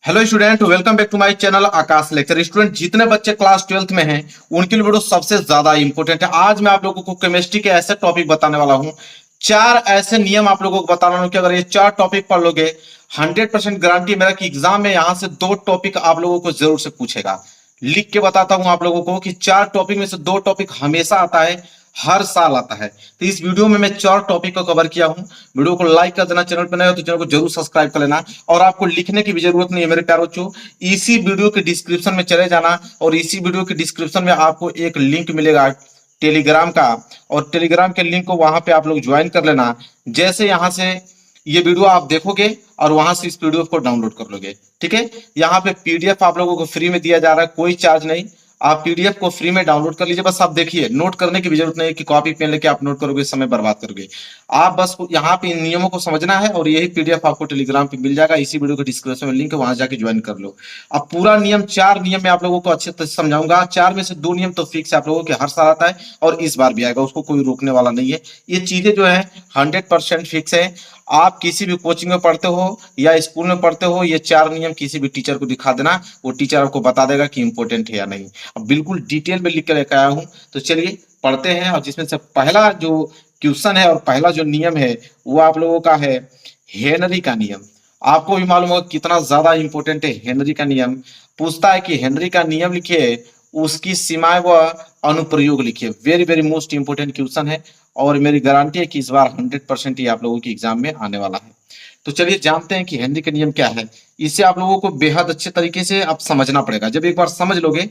Hello student, welcome back to my channel Akash lecture. Student, जितने बच्चे class 12th में हैं उनके लिए वीडियो सबसे ज्यादा इंपॉर्टेंट है। आज मैं आप लोगों को केमिस्ट्री के ऐसे टॉपिक बताने वाला हूं, चार ऐसे नियम आप लोगों को बता रहा हूं कि अगर ये चार टॉपिक पढ़ लोगे 100% गारंटी मेरा कि एग्जाम में यहां से दो टॉपिक आप लोगों को जरूर से पूछेगा। लिख के बताता हूं आप लोगों को कि चार टॉपिक में से दो टॉपिक हमेशा आता है, हर साल आता है। तो इस वीडियो में मैं चार टॉपिक को कवर किया हूं। वीडियो को लाइक कर देना, चैनल पर नए हो तो चैनल को जरूर सब्सक्राइब कर लेना। और आपको लिखने की भी जरूरत नहीं है मेरे प्यारे बच्चों, इसी वीडियो के डिस्क्रिप्शन में चले जाना और इसी वीडियो के डिस्क्रिप्शन में आपको एक लिंक मिलेगा टेलीग्राम का, और टेलीग्राम के लिंक को वहां पे आप लोग ज्वाइन कर लेना। जैसे यहां से ये वीडियो आप देखोगे और वहां से इस पीडीएफ को डाउनलोड कर लोगे, ठीक है। यहाँ पे पीडीएफ आप लोगों को फ्री में दिया जा रहा है, कोई चार्ज नहीं। आप पीडीएफ को फ्री में डाउनलोड कर लीजिए। बस आप देखिए, नोट करने की भी जरूरत नहीं है कि कॉपी पेन लेके आप नोट करोगे, समय बर्बाद करोगे। आप बस यहाँ पे इन नियमों को समझना है और यही पीडीएफ आपको टेलीग्राम पे मिल जाएगा। इसी वीडियो के डिस्क्रिप्शन में लिंक है, वहां जाके ज्वाइन कर लो। अब पूरा नियम, चार नियम में आप लोगों को अच्छे से समझाऊंगा। चार में से दो नियम तो फिक्स है, आप लोगों के हर साल आता है और इस बार भी आएगा, उसको कोई रोकने वाला नहीं है। ये चीजें जो है 100% फिक्स है। आप किसी भी कोचिंग में पढ़ते हो या स्कूल में पढ़ते हो, ये चार नियम किसी भी टीचर को दिखा देना, वो टीचर आपको बता देगा कि इंपॉर्टेंट है या नहीं। अब बिल्कुल डिटेल में लिख कर लेकर आया हूं, तो चलिए पढ़ते हैं। और जिसमें से पहला जो क्वेश्चन है और पहला जो नियम है वो आप लोगों का है हेनरी का नियम। आपको भी मालूम होगा कितना ज्यादा इंपॉर्टेंट है हेनरी का नियम। पूछता है कि हेनरी का नियम लिखिए, उसकी सीमाएं व अनुप्रयोग लिखिए। Very very most important question है और मेरी गारंटी है कि इस बार 100% ही आप लोगों की एग्जाम में आने वाला है। तो चलिए जानते हैं कि हेनरी का नियम क्या है। इसे आप लोगों को बेहद अच्छे तरीके से अब समझना पड़ेगा। जब एक बार समझ लोगे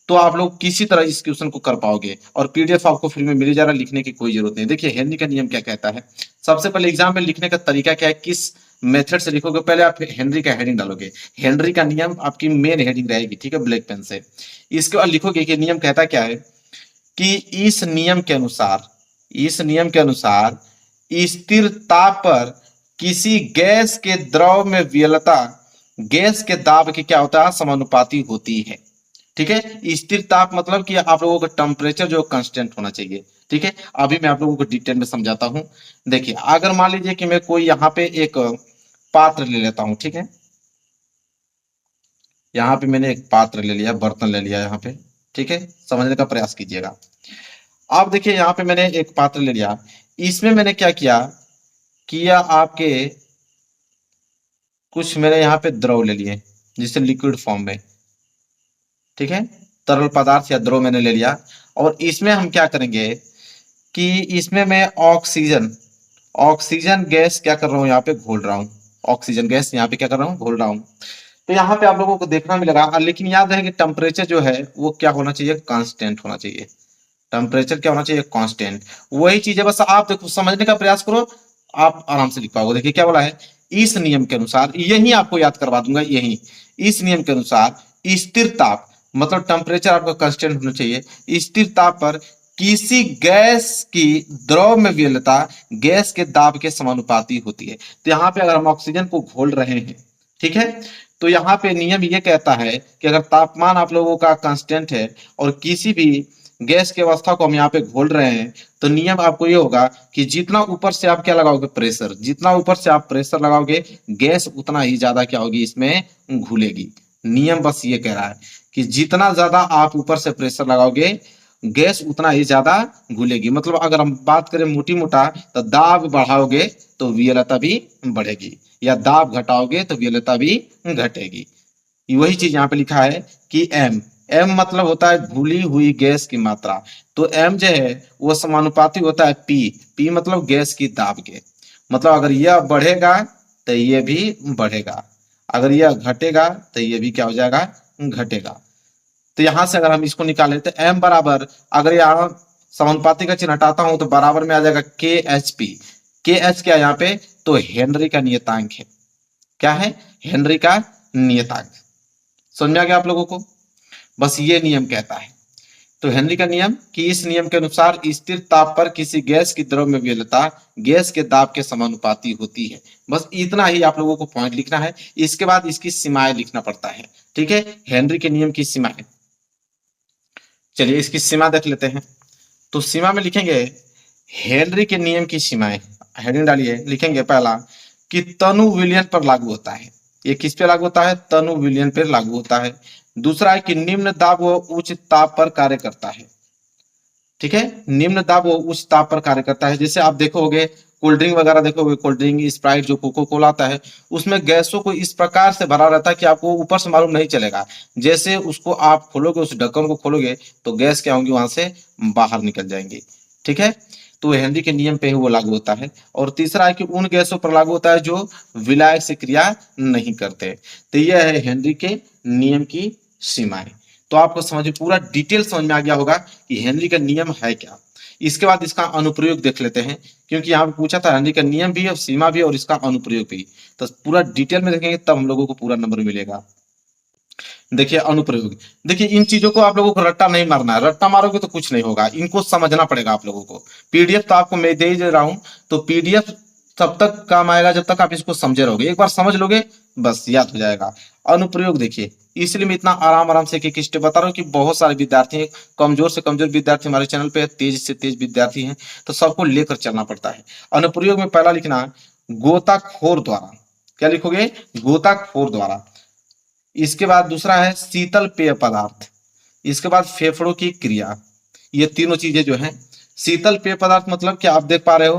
तो आप लोग किसी तरह इस क्वेश्चन को कर पाओगे। और पीडीएफ आपको फ्री में मिल जा रहा है, लिखने की कोई जरूरत नहीं। देखिए हेनरी का नियम क्या कहता है। सबसे पहले एग्जाम में लिखने का तरीका क्या है, किस मेथड से लिखोगे। पहले आप हेनरी का हेडिंग डालोगे, हेनरी का नियम आपकी मेन हेडिंग रहेगी, ठीक है, ब्लैक पेन से। इसके बाद लिखोगे कि नियम कहता क्या है कि इस नियम के अनुसार स्थिर ताप पर किसी गैस के द्रव में विलयता गैस के दाब के क्या होता है, समानुपाती होती है। ठीक है, स्थिर ताप मतलब कि आप लोगों का टेम्परेचर जो कांस्टेंट होना चाहिए। ठीक है, अभी मैं आप लोगों को डिटेल में समझाता हूं। देखिए, अगर मान लीजिए कि मैं कोई यहाँ पे एक पात्र ले लेता हूं, ठीक है, यहाँ पे मैंने एक पात्र ले लिया, बर्तन ले लिया यहाँ पे, ठीक है, समझने का प्रयास कीजिएगा। अब देखिए यहाँ पे मैंने एक पात्र ले लिया, इसमें मैंने क्या किया किया आपके कुछ मैंने यहाँ पे द्रव ले लिए, जिससे लिक्विड फॉर्म में, ठीक है, तरल पदार्थ या द्रव मैंने ले लिया। और इसमें हम क्या करेंगे कि इसमें मैं ऑक्सीजन ऑक्सीजन गैस क्या कर रहा हूँ, यहाँ पे घोल रहा हूँ। ऑक्सीजन गैस यहाँ पे क्या कर रहा हूँ, घोल रहा हूँ। तो यहाँ पे आप लोगों को देखना मिलेगा, लेकिन याद रहे कि टेम्परेचर जो है वो क्या होना चाहिए, कांस्टेंट होना चाहिए। टेम्परेचर क्या होना चाहिए, कांस्टेंट। वही चीज है, बस आप देखो समझने का प्रयास करो, आप आराम से लिख पाओगे। देखिए क्या बोला है, इस नियम के अनुसार, यही आपको याद करवा दूंगा, यही इस नियम के अनुसार स्थिर ताप मतलब टेम्परेचर आपका कांस्टेंट होना चाहिए। स्थिर ताप पर किसी गैस की द्रव में विलयता गैस के दाब के समानुपाती होती है। तो यहाँ पे अगर हम ऑक्सीजन को घोल रहे हैं, ठीक है, तो यहाँ पे नियम ये कहता है कि अगर तापमान आप लोगों का कांस्टेंट है और किसी भी गैस की अवस्था को हम यहाँ पे घोल रहे हैं, तो नियम आपको ये होगा कि जितना ऊपर से आप क्या लगाओगे, प्रेशर, जितना ऊपर से आप प्रेशर लगाओगे गैस उतना ही ज्यादा क्या होगी, इसमें घुलेगी। नियम बस ये कह रहा है कि जितना ज्यादा आप ऊपर से प्रेशर लगाओगे गैस उतना ही ज्यादा घुलेगी। मतलब अगर हम बात करें मोटी मोटा, तो दाब बढ़ाओगे तो वियलता भी बढ़ेगी, या दाब घटाओगे तो वियलता भी घटेगी। वही चीज यहाँ पे लिखा है कि एम एम मतलब होता है घुली हुई गैस की मात्रा। तो एम जो है वो समानुपाती होता है पी पी मतलब गैस की दाब के। मतलब अगर यह बढ़ेगा तो ये भी बढ़ेगा, अगर यह घटेगा तो ये भी क्या हो जाएगा, घटेगा। तो यहां से अगर हम इसको निकालें तो एम बराबर, अगर यहाँ समानुपाती का चिन्ह हटाता हूं तो बराबर में आ जाएगा के एच पी। के एच क्या है यहाँ पे, तो हेनरी का नियतांक है। क्या है, हेनरी का नियतांक। समझ में आ गया आप लोगों को। बस ये नियम कहता है, तो हेनरी का नियम कि इस नियम के अनुसार स्थिर ताप पर किसी गैस की द्रव में विलयता गैस के दाब के समानुपाती होती है। बस इतना ही आप लोगों को पॉइंट लिखना है। इसके बाद इसकी सीमाएं लिखना पड़ता है, ठीक है, हेनरी के नियम की सीमाएं। चलिए इसकी सीमा देख लेते हैं। तो सीमा में लिखेंगे हेनरी के नियम की सीमाएं, हेडिंग डालिए, लिखेंगे पहला कि तनु विलयन पर लागू होता है। ये किस पे लागू होता है? तनु विलयन पे लागू होता है। दूसरा है कि निम्न दाब व उच्च ताप पर कार्य करता है। ठीक है, निम्न दाब व उच्च ताप पर कार्य करता है। जैसे आप देखोगे कोल्ड ड्रिंक वगैरह देखोगे, कोल्ड ड्रिंक स्प्राइट जो कोको कोला आता है, उसमें गैसों को इस प्रकार से भरा रहता है कि आपको ऊपर से मालूम नहीं चलेगा। जैसे उसको आप खोलोगे, उस ढक्कन को खोलोगे तो गैस क्या होंगी वहां से बाहर निकल जाएंगी। ठीक है, तो हेनरी के नियम पे ही वो लागू होता है। और तीसरा है कि उन गैसों पर लागू होता है जो विलायक से क्रिया नहीं करते। तो यह है हेनरी के नियम की सीमाएं। तो आपको समझ पूरा डिटेल समझ में आ गया होगा कि हेनरी का नियम है क्या। इसके बाद इसका अनुप्रयोग देख लेते हैं, क्योंकि यहाँ पे पूछा था हेनरी का नियम भी और सीमा भी और इसका अनुप्रयोग भी। तो पूरा डिटेल में देखेंगे तब हम लोगों को पूरा नंबर मिलेगा। देखिए अनुप्रयोग, देखिए इन चीजों को आप लोगों को रट्टा नहीं मारना है, रट्टा मारोगे तो कुछ नहीं होगा, इनको समझना पड़ेगा आप लोगों को। पीडीएफ तो आपको मैं दे ही रहा हूं, तो पीडीएफ तब तक काम आएगा जब तक आप इसको समझे रहोगे। एक बार समझ लोगे बस याद हो जाएगा। अनुप्रयोग देखिए, इसलिए मैं इतना आराम आराम से एक स्टेप बता रहा हूँ कि बहुत सारे विद्यार्थी हैं, कमजोर से कमजोर विद्यार्थी हमारे चैनल पे, तेज से तेज विद्यार्थी हैं, तो सबको लेकर चलना पड़ता है। अनुप्रयोग में पहला लिखना गोताखोर द्वारा, क्या लिखोगे? गोताखोर द्वारा। इसके बाद दूसरा है शीतल पेय पदार्थ। इसके बाद फेफड़ों की क्रिया। ये तीनों चीजें जो हैं, शीतल पेय पदार्थ मतलब कि आप देख पा रहे हो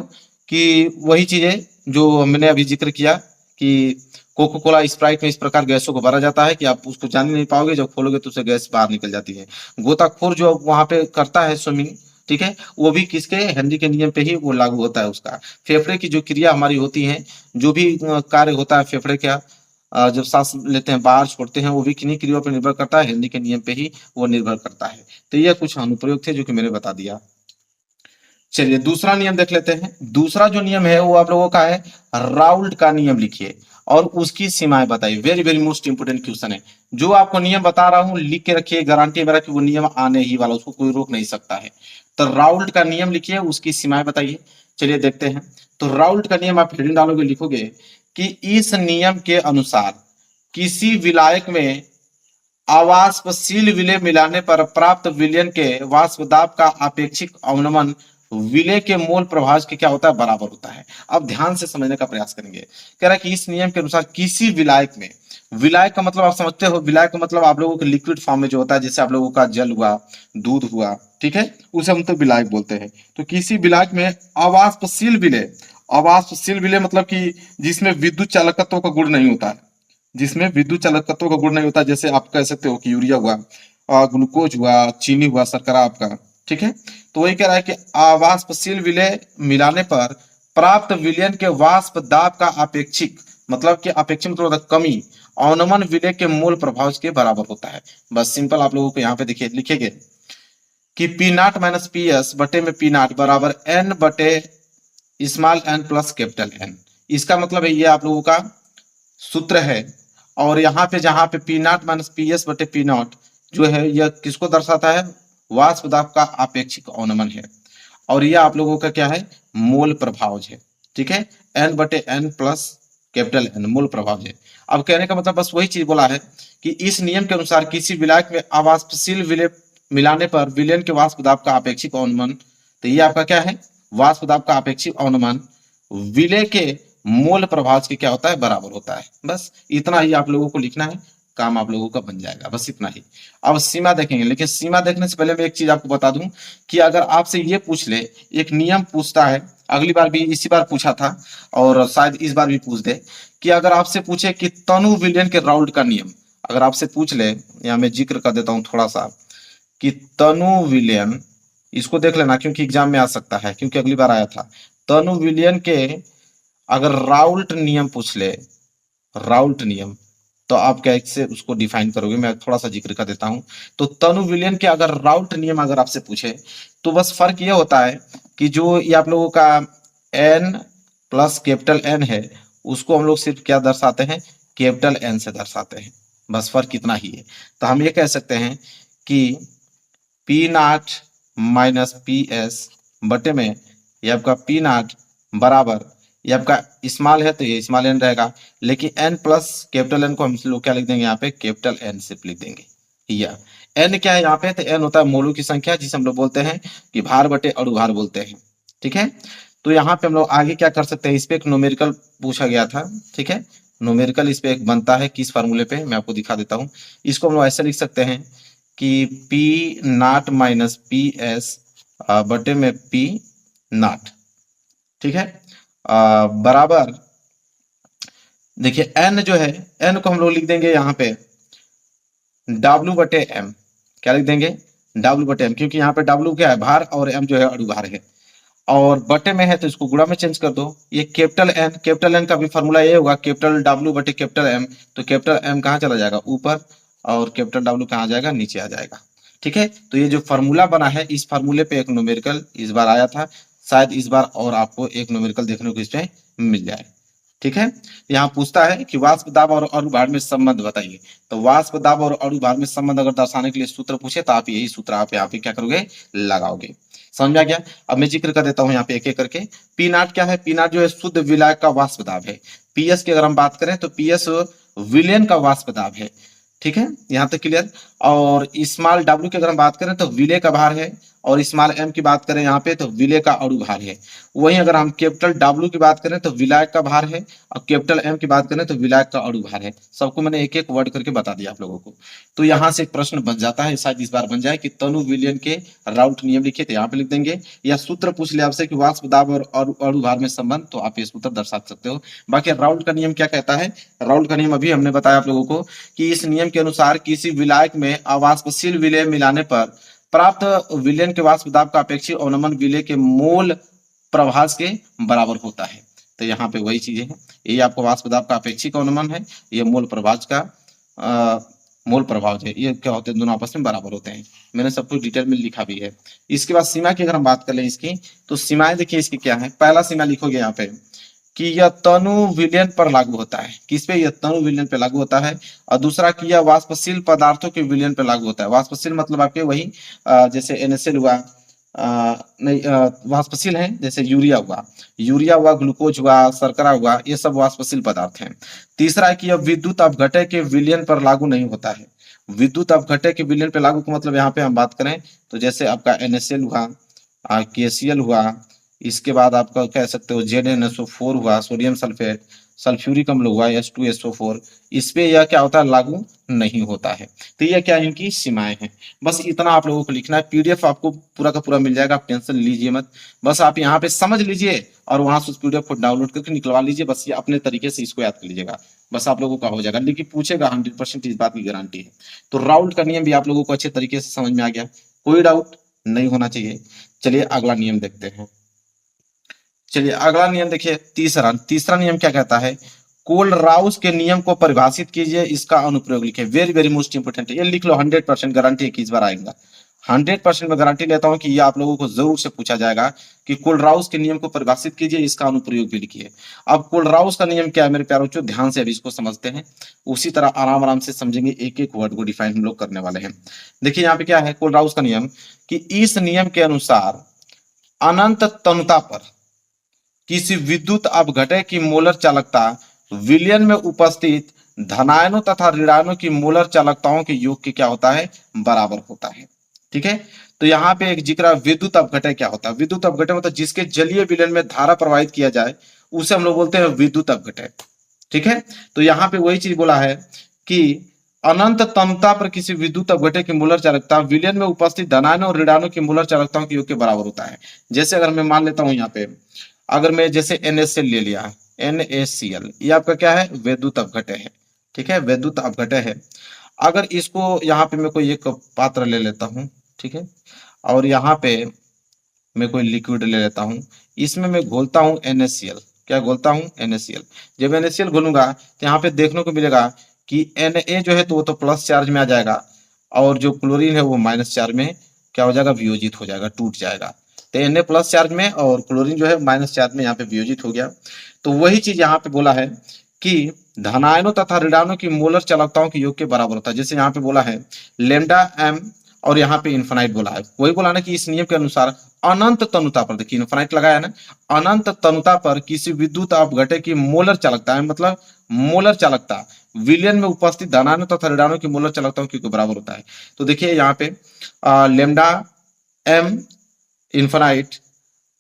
कि वही चीजें जो मैंने अभी जिक्र किया कि कोको कोला स्प्राइट में इस प्रकार गैसों को भरा जाता है कि आप उसको जान ही नहीं पाओगे, जब खोलोगे तो उससे गैस बाहर निकल जाती है। गोताखोर जो वहां पे करता है स्विमिंग, ठीक है, वो भी किसके? हेनरी के नियम पे ही वो लागू होता है उसका। फेफड़े की जो क्रिया हमारी होती है, जो भी कार्य होता है फेफड़े का, जब सांस लेते हैं बाहर छोड़ते हैं, वो भी किन्हीं क्रियाओं पर निर्भर करता है, हेनरी के नियम पे ही वो निर्भर करता है। तो ये कुछ अनुप्रयोग थे जो कि मैंने बता दिया। चलिए दूसरा नियम देख लेते हैं। दूसरा जो नियम है वो आप लोगों का है राउल्ट का नियम। लिखिए और उसकी सीमाएं बताइए। Very very most important question है। जो आपको नियम बता रहा हूं लिख के रखिए, गारंटी है मेरा कि वो नियम आने ही वाला, उसको कोई रोक नहीं सकता है। तो राउल्ट का नियम लिखिए, उसकी सीमाएं बताइए। चलिए देखते हैं। तो राउल्ट का नियम आप हेडिंग डालोगे, लिखोगे कि इस नियम के अनुसार किसी विलायक में अवाष्पशील विलय मिलाने पर प्राप्त विलयन के वाष्प दाब का अपेक्षिक अवनमन विलय के मोल प्रभाव के क्या होता है? बराबर होता है। अब ध्यान से समझने का प्रयास करेंगे। कह रहा है कि इस नियम के अनुसार किसी विलायक में, विलायक का मतलब आप समझते हो, विलायक का मतलब आप लोगों के लिक्विड फॉर्म में जो होता है, जैसे आप लोगों का जल हुआ, दूध हुआ, ठीक है, उसे हम तो विलायक बोलते हैं। तो किसी विलायक में अवाष्पशील विलय, अवाष्पशील विलय मतलब कि जिसमें विद्युत चालकत्व का गुण नहीं होता है, जिसमें विद्युत चालकत्व का गुण नहीं होता, जैसे आप कह सकते हो कि यूरिया हुआ, ग्लूकोज हुआ, चीनी हुआ, शर्करा आपका, ठीक है। तो वही कह रहा है कि अवाष्पशील विलय मिलाने पर प्राप्त विलयन के वाष्प दाब का अपेक्षिक, मतलब कि अपेक्षित मतलब कमी, अवनमन विलय के मूल प्रभाव के बराबर होता है। बस सिंपल आप लोगों को यहाँ पे देखिए लिखेंगे कि P naught minus P S बटे में पी नॉट बराबर एन बटे small n plus capital N. इसका मतलब है ये आप लोगों का सूत्र है। और यहाँ पे जहां पे P naught minus P S बटे पी नॉट जो है, यह किसको दर्शाता है? वाष्प दाब का अपेक्षिक अवनमन है। और यह आप लोगों का क्या है? मोल प्रभाव है। ठीक है, एन बटे एन प्लस कैपिटल एन मोल प्रभाव है। अब कहने का मतलब बस वही चीज बोला है कि इस नियम के अनुसार किसी विलायक में अवाष्पशील विलय मिलाने पर विलयन के वाष्प दाब का अपेक्षिक अवनमन, तो ये आपका क्या है? वाष्प दाब का अपेक्षिक अवनमन विलय के मोल प्रभाव के क्या होता है? बराबर होता है। बस इतना ही आप लोगों को लिखना है, काम आप लोगों का बन जाएगा, बस इतना ही। अब सीमा देखेंगे, लेकिन सीमा देखने से पहले मैं एक चीज आपको बता दूं कि अगर आपसे ये पूछ ले, एक नियम पूछता है, अगली बार भी इसी बार पूछा था और शायद इस बार भी पूछ दे, कि अगर आपसे पूछे कि तनु विलयन के राउल्ट का नियम, अगर आपसे पूछ ले, या मैं जिक्र कर देता हूं थोड़ा सा, कि तनु विलयन, इसको देख लेना क्योंकि एग्जाम में आ सकता है, क्योंकि अगली बार आया था। तनु विलयन के अगर राउल्ट नियम पूछ ले, राउल्ट नियम, तो आप कैसे उसको डिफाइन करोगे? मैं थोड़ा सा जिक्र कर देता हूं। तो तनु विलयन के अगर राउल्ट नियम अगर आपसे पूछे, तो बस फर्क ये होता है कि जो ये आप लोगों का एन प्लस कैपिटल एन है, उसको हम लोग सिर्फ क्या दर्शाते हैं? कैपिटल एन से दर्शाते हैं। बस फर्क इतना ही है। तो हम ये कह सकते हैं कि P naught minus P S बटे में ये आपका पी नॉट बराबर, ये आपका स्मॉल है तो ये स्मॉल एन रहेगा, लेकिन एन प्लस कैपिटल एन को हम लोग क्या लिख देंगे? यहाँ पे कैपिटल एन सिर्फ लिख देंगे। या एन क्या है यहाँ पे? तो एन होता है मोलों की संख्या, जिसे हम लोग बोलते हैं कि भार बटे अणुभार बोलते हैं। ठीक है, तो यहाँ पे हम लोग आगे क्या कर सकते हैं? इस पे एक न्यूमेरिकल पूछा गया था, ठीक है, न्यूमेरिकल इस पे एक बनता है किस फार्मूले पे, मैं आपको दिखा देता हूँ। इसको हम लोग ऐसे लिख सकते हैं कि P naught minus P S बटे में पी नॉट, ठीक है, बराबर, देखिए एन जो है, एन को हम लोग लिख देंगे यहाँ पे W बटे एम। क्या लिख देंगे? W बटे एम, क्योंकि यहाँ पे W क्या है, भार, और M जो है अणुभार है, और बटे में है तो इसको गुणा में चेंज कर दो। ये कैपिटल एन का भी फॉर्मूला ये होगा, कैपिटल W बटे कैपिटल एम, तो कैपिटल एम कहाँ चला जाएगा, ऊपर, और कैपिटल W कहाँ जाएगा, नीचे आ जाएगा। ठीक है, तो ये जो फॉर्मूला बना है, इस फॉर्मूले पे एक न्यूमेरिकल इस बार आया था, शायद इस बार और आपको एक न्यूमेरिकल देखने को इसमें मिल जाए। ठीक है, यहाँ पूछता है कि वाष्प दाब और अणुभार में संबंध बताइए। तो वाष्प दाब और अणुभार में संबंध अगर दर्शाने के लिए सूत्र पूछे तो आप यही सूत्र आप यहाँ पे क्या करोगे, लगाओगे। समझ में आ गया? अब मैं जिक्र कर देता हूँ यहाँ पे एक एक करके। पी नॉट क्या है? पी नॉट जो है शुद्ध विलायक का वाष्प दाब है। पीएस की अगर हम बात करें तो पीएस विलयन का वाष्प दाब है। ठीक है, यहाँ तक क्लियर। और स्मॉल डब्ल्यू की अगर हम बात करें तो विलय का भार है, और स्मॉल एम की बात करें यहाँ पे तो विलय का अणुभार है। वहीं अगर हम कैपिटल डब्ल्यू की बात करें तो विलायक का भार है, और कैपिटल एम की बात करें तो विलायक का अणुभार है। सबको मैंने एक एक वर्ड करके बता दिया आप लोगों को। तो यहाँ से एक प्रश्न बन जाता है, शायद इस बार बन जाए कि तनु विलयन के राउट नियम लिखे थे, यहाँ पे लिख देंगे, या सूत्र पूछ ले आपसे कि वाष्प दाब और अणुभार में संबंध, तो आप ये सूत्र दर्शा सकते हो। बाकी राउल्ट का नियम क्या कहता है? राउल्ट का नियम अभी हमने बताया आप लोगों को कि इस नियम के अनुसार किसी विलायक में अवाष्पशील विलय मिलाने पर प्राप्त विलयन के वाष्प दाब का अपेक्षित अवनमन विलय के मोल प्रभास के बराबर होता है। तो यहाँ पे वही चीजें हैं, ये आपको वाष्प दाब का अपेक्षित अवनमन है, ये मोल प्रभास का मोल प्रभाव है, ये क्या होते हैं, दोनों आपस में बराबर होते हैं। मैंने सब कुछ डिटेल में लिखा भी है। इसके बाद सीमा की अगर हम बात कर लें इसकी, तो सीमाएं देखिए इसकी क्या है। पहला सीमा लिखोगे यहाँ पे कि यह तनु विलयन पर लागू होता है। किस पे? यह तनु विलयन पे लागू होता है। और दूसरा कि यह वाष्पशील पदार्थों के विलयन पे लागू होता है। वाष्पशील मतलब आपके वही जैसे NaCl हुआ, नहीं वाष्पशील है, जैसे यूरिया हुआ, ग्लूकोज हुआ, शर्करा हुआ, ये सब वाष्पशील पदार्थ हैं। तीसरा है कि यह विद्युत अपघटय के विलयन पर लागू नहीं होता है। विद्युत अपघटय के विलयन पे लागू का मतलब यहाँ पे हम बात करें तो जैसे आपका NaCl हुआ, KCl हुआ, इसके बाद आपका कह सकते हो ZnSO4 हुआ, सोडियम सल्फेट, सल्फ्यूरिक अम्ल हुआ, H2SO4, इस पे यह क्या होता है, लागू नहीं होता है। तो यह क्या इनकी सीमाएं हैं। बस इतना आप लोगों को लिखना है। PDF आपको पूरा का पूरा मिल जाएगा, आप टेंशन लीजिए मत। बस आप यहाँ पे समझ लीजिए और वहां से उस PDF को डाउनलोड करके निकलवा लीजिए। बस ये अपने तरीके से इसको याद कर लीजिएगा, बस आप लोगों का हो जाएगा। लेकिन पूछेगा 100%, इस बात की गारंटी है। तो राउल्ट का नियम भी आप लोगों को अच्छे तरीके से समझ में आ गया, कोई डाउट नहीं होना चाहिए। चलिए अगला नियम देखते हैं। चलिए अगला नियम देखिए, तीसरा नियम क्या कहता है? कोलराउस के नियम को परिभाषित कीजिए, इसका अनुप्रयोग लिखे। वेरी वेरी मोस्ट इंपोर्टेंट है, ये लिख लो। 100% गारंटी है कि इस बार आएगा। 100% में गारंटी लेता हूं कि ये आप लोगों को जरूर से पूछा जाएगा कि कोलराउस के नियम को परिभाषित कीजिए, इसका अनुप्रयोग भी लिखिए। अब कोलराउस का नियम क्या है मेरे प्यारे बच्चों, ध्यान से अभी इसको समझते हैं, उसी तरह आराम आराम से समझेंगे। एक एक वर्ड को डिफाइन हम लोग करने वाले हैं। देखिए यहाँ पे क्या है कोलराउस का नियम, कि इस नियम के अनुसार अनंत तनुता पर किसी विद्युत अपघटय की मोलर चालकता विलयन में उपस्थित धनायनों तथा ऋणायनों की मोलर चालकताओं के योग के क्या होता है, बराबर होता है। ठीक है, तो यहाँ पे एक जिक्र विद्युत अपघटय क्या होता है। विद्युत अपघटय मतलब जिसके जलीय विलयन में धारा प्रवाहित किया जाए उसे हम लोग बोलते हैं विद्युत अपघटय। ठीक है, तो यहाँ पे वही चीज बोला है कि अनंत तनुता पर किसी विद्युत अपघटय की मोलर चालकता विलयन में उपस्थित धनायनों और ऋणायनों की मोलर चालकताओं के योग के बराबर होता है। जैसे अगर मैं मान लेता हूं यहाँ पे, अगर मैं जैसे NaCl ले लिया, NaCl ये आपका क्या है, विद्युत अपघटय है। ठीक है, विद्युत अपघटय है। अगर इसको यहाँ पे मैं कोई एक पात्र ले लेता हूँ, ठीक है, और यहाँ पे मैं कोई लिक्विड ले लेता हूँ, इसमें मैं घोलता हूँ NaCl। क्या घोलता हूँ? NaCl। जब NaCl घोलूंगा तो यहाँ पे देखने को मिलेगा कि Na जो है तो वो तो प्लस चार्ज में आ जाएगा, और जो क्लोरीन है वो माइनस चार्ज में क्या हो जाएगा, वियोजित हो जाएगा, टूट जाएगा। तो Na प्लस चार्ज में और क्लोरीन जो है माइनस चार्ज में यहाँ पे वियोजित हो गया। तो वही चीज यहाँ पे बोला है कि धनायनों तथा ऋणायनों की मोलर चालकताओं के योग के बराबर होता है। जैसे यहाँ पे बोला है लेमडा m, और यहाँ पे इन्फिनाइट बोला है। वही बोला ना कि इस नियम के अनुसार अनंत तनुता पर, देखिए इन्फिनाइट लगाया ना, अनंत तनुता पर किसी विद्युत अपघटय की मोलर चालकता है, मतलब मोलर चालकता विलयन में उपस्थित धनायनों तथा ऋणायनों की मोलर चालकताओं के बराबर होता है। तो देखिए यहाँ पे लेमडा m इन्फिनाइट,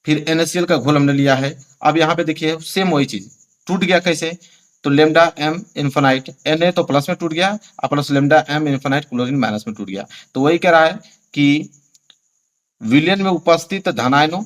फिर NaCl का घोल हमने लिया है। अब यहाँ पे देखिए सेम वही चीज टूट गया, कैसे? तो लेमडा एम इन्फिनाइट, एन है तो प्लस में टूट गया और plus lambda M infinite chlorine minus में टूट गया। तो वही कह रहा है कि विलयन में उपस्थित धनायनों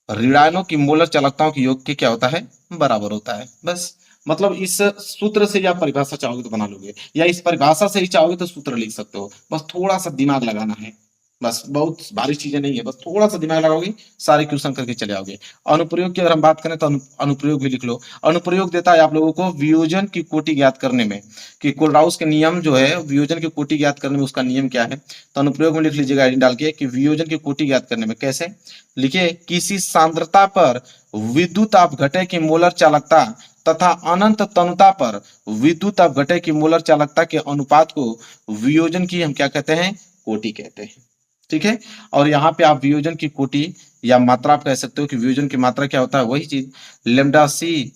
ऋणायनों की मोलर चालकताओं के योग के क्या होता है, बराबर होता है। बस मतलब इस सूत्र से या परिभाषा चाहोगे तो बना लोगे, या इस परिभाषा से ही चाहोगे तो सूत्र लिख सकते हो। बस थोड़ा सा दिमाग लगाना है, बस बहुत भारी चीजें नहीं है, बस थोड़ा सा दिमाग लगाओगे सारे क्वेश्चन करके चले आओगे। अनुप्रयोग की अगर हम बात करें तो अनुप्रयोग भी लिख लो। अनुप्रयोग देता है आप लोगों को वियोजन की कोटि ज्ञात करने में, कि कोलराउस के नियम जो है वियोजन की कोटि ज्ञात करने में उसका नियम क्या है। तो अनुप्रयोग में लिख लीजिएगा आईडी डाल के कि वियोजन की कोटि ज्ञात करने में कैसे लिखिए, किसी सांद्रता पर विद्युत अपघटय की मोलर चालकता तथा अनंत तनुता पर विद्युत अपघटय की मोलर चालकता के अनुपात को वियोजन की हम क्या कहते हैं, कोटि कहते हैं। ठीक है, और यहाँ पे आप वियोजन की कोटि या मात्रा आप कह सकते हो कि वियोजन की मात्रा क्या होता है, वही चीज लेमडा सी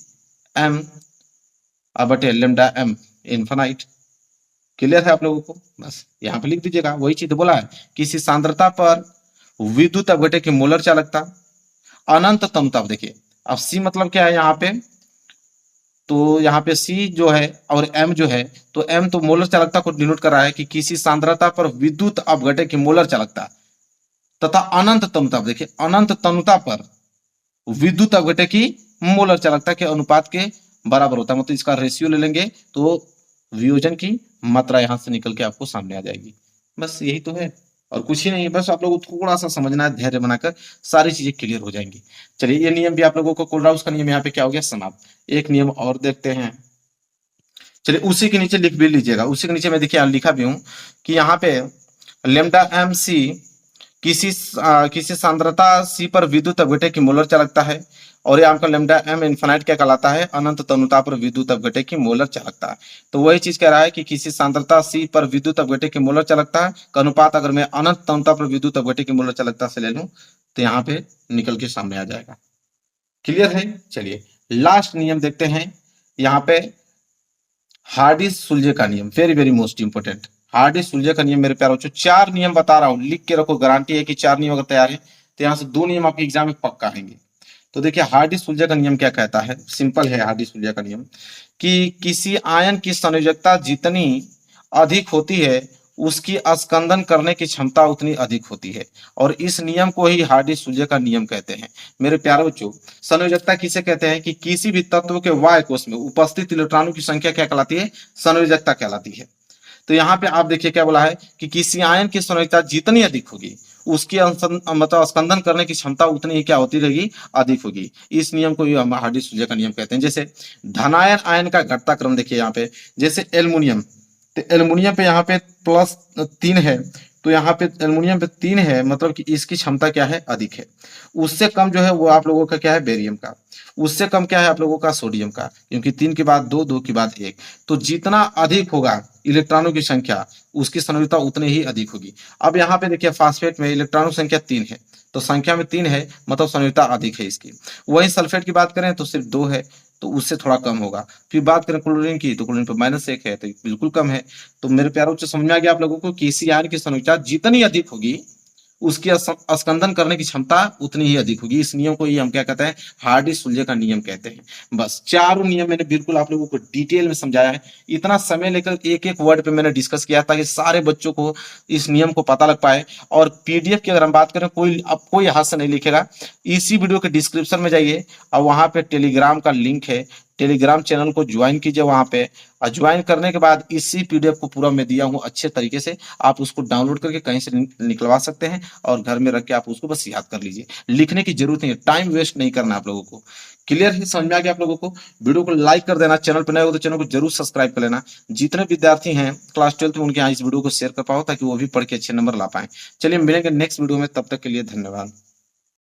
एम बटे लेमडा एम इन्फिनाइट। क्लियर है आप लोगों को, बस यहाँ पे लिख दीजिएगा, वही चीज बोला है किसी सांद्रता पर विद्युत अपघटय की मोलर चालकता अनंत तनुता। देखिए अब सी मतलब क्या है यहाँ पे, तो यहाँ पे सी जो है और एम जो है, तो एम तो मोलर चालकता को डिनोट कर रहा है कि किसी सांद्रता पर विद्युत अपघटय की मोलर चालकता तथा अनंत तनुता, देखिए अनंत तनुता पर विद्युत अपघटय की मोलर चालकता के अनुपात के बराबर होता है। मतलब इसका रेशियो ले लेंगे तो वियोजन की मात्रा यहां से निकल के आपको सामने आ जाएगी। बस यही तो है और कुछ ही नहीं है, बस आप लोगों को थोड़ा सा समझना है, धैर्य बनाकर सारी चीजें क्लियर हो जाएंगी। चलिए ये नियम भी आप लोगों को, कोलराउस का नियम यहाँ पे क्या हो गया, समाप्त। एक नियम और देखते हैं, चलिए उसी के नीचे लिख भी लीजिएगा, उसी के नीचे मैं देखिए लिखा भी हूं कि यहाँ पे लेमडा एम सी किसी सांद्रता सी पर विद्युत अपघटय की मोलर चालकता है, और ये आपका लेमडा एम इन्फिनाइट क्या कहलाता है, अनंत तनुता पर विद्युत अपघटय की मोलर चालकता। तो वही चीज कह रहा है कि किसी सांद्रता सी पर विद्युत अपघटय की मोलर चालकता का अनुपात अगर मैं अनंत तनुता पर विद्युत अपघटय की मोलर चालकता से ले लूं तो यहाँ पे निकल के सामने आ जाएगा। क्लियर है, चलिए लास्ट नियम देखते हैं। यहाँ पे हार्डी-सुलजे का नियम, वेरी वेरी मोस्ट इंपोर्टेंट। हार्डी-सुलजे का नियम मेरे प्यारे बच्चों, 4 नियम बता रहा हूं, लिख के रखो, गारंटी है कि 4 नियम अगर तैयार है तो यहाँ से 2 नियम आपके एग्जाम में पक्का आएंगे। तो देखिए हार्डी-सुलजे का नियम क्या कहता है, सिंपल है हार्डी-सुलजे का नियम कि किसी आयन की संयोजकता जितनी अधिक होती है उसकी स्कंदन करने की क्षमता उतनी अधिक होती है, और इस नियम को ही हार्डी-सुलजे का नियम कहते हैं। मेरे प्यारे बच्चों संयोजकता किसे कहते हैं कि किसी भी तत्व के वाय कोश में उपस्थित इलेक्ट्रॉनों की संख्या क्या कहलाती है, संयोजकता कहलाती है। तो यहाँ पे आप देखिए क्या बोला है कि किसी आयन की संयोजकता जितनी अधिक होगी उसकी मतलब स्कंदन करने की क्षमता उतनी ही क्या होती रहेगी, अधिक होगी। इस नियम को हम हार्डी-सुलजे का नियम कहते हैं। जैसे धनायन आयन का घटता क्रम देखिए यहाँ पे, जैसे एल्युमिनियम, तो एल्युमिनियम पे यहाँ पे +3 है, तो यहाँ पे एल्युमिनियम पे 3 है, मतलब कि इसकी क्षमता क्या है, अधिक है। उससे कम जो है वो आप लोगों का क्या है, बेरियम का। उससे कम क्या है आप लोगों का, सोडियम का, क्योंकि 3 के बाद 2, 2 के बाद 1। तो जितना अधिक होगा इलेक्ट्रॉनों की संख्या उसकी संयोजकता उतनी ही अधिक होगी। अब यहाँ पे देखिए फास्फेट में इलेक्ट्रॉनों की संख्या 3 है, तो संख्या में 3 है मतलब संयोजकता अधिक है इसकी। वहीं सल्फेट की बात करें तो सिर्फ 2 है, तो उससे थोड़ा कम होगा। फिर बात करें क्लोरीन की तो क्लोरीन पे -1 है, तो बिल्कुल कम है। तो मेरे प्यारों से समझ में आ गया आप लोगों को कि इसी आयन की संयोजकता जितनी अधिक होगी उसकी स्कंदन करने की क्षमता उतनी ही अधिक होगी। इस नियम को ही हम क्या कहते हैं, हार्डी-सुलजे का नियम कहते हैं। बस 4 नियम मैंने बिल्कुल आप लोगों को डिटेल में समझाया है। इतना समय लेकर एक एक वर्ड पे मैंने डिस्कस किया ताकि सारे बच्चों को इस नियम को पता लग पाए। और पीडीएफ की अगर हम बात करें, कोई हाथ से नहीं लिखेगा, इसी वीडियो के डिस्क्रिप्शन में जाइए और वहां पे टेलीग्राम का लिंक है, टेलीग्राम चैनल को ज्वाइन कीजिए वहां पे, और ज्वाइन करने के बाद इसी पीडीएफ को पूरा मैं दिया हूं अच्छे तरीके से, आप उसको डाउनलोड करके कहीं से निकलवा सकते हैं और घर में रख के आप उसको बस याद कर लीजिए। लिखने की जरूरत नहीं है, टाइम वेस्ट नहीं करना आप लोगों को। क्लियर है, समझ में आ गया आप लोगों को। वीडियो को लाइक कर देना, चैनल पर नए हो तो चैनल को जरूर सब्सक्राइब कर लेना। जितने विद्यार्थी हैं क्लास 12 में उनके यहाँ इस वीडियो को शेयर कर पाओ ताकि वो भी पढ़ के अच्छे नंबर ला पाए। चलिए मिलेंगे नेक्स्ट वीडियो में, तब तक के लिए धन्यवाद।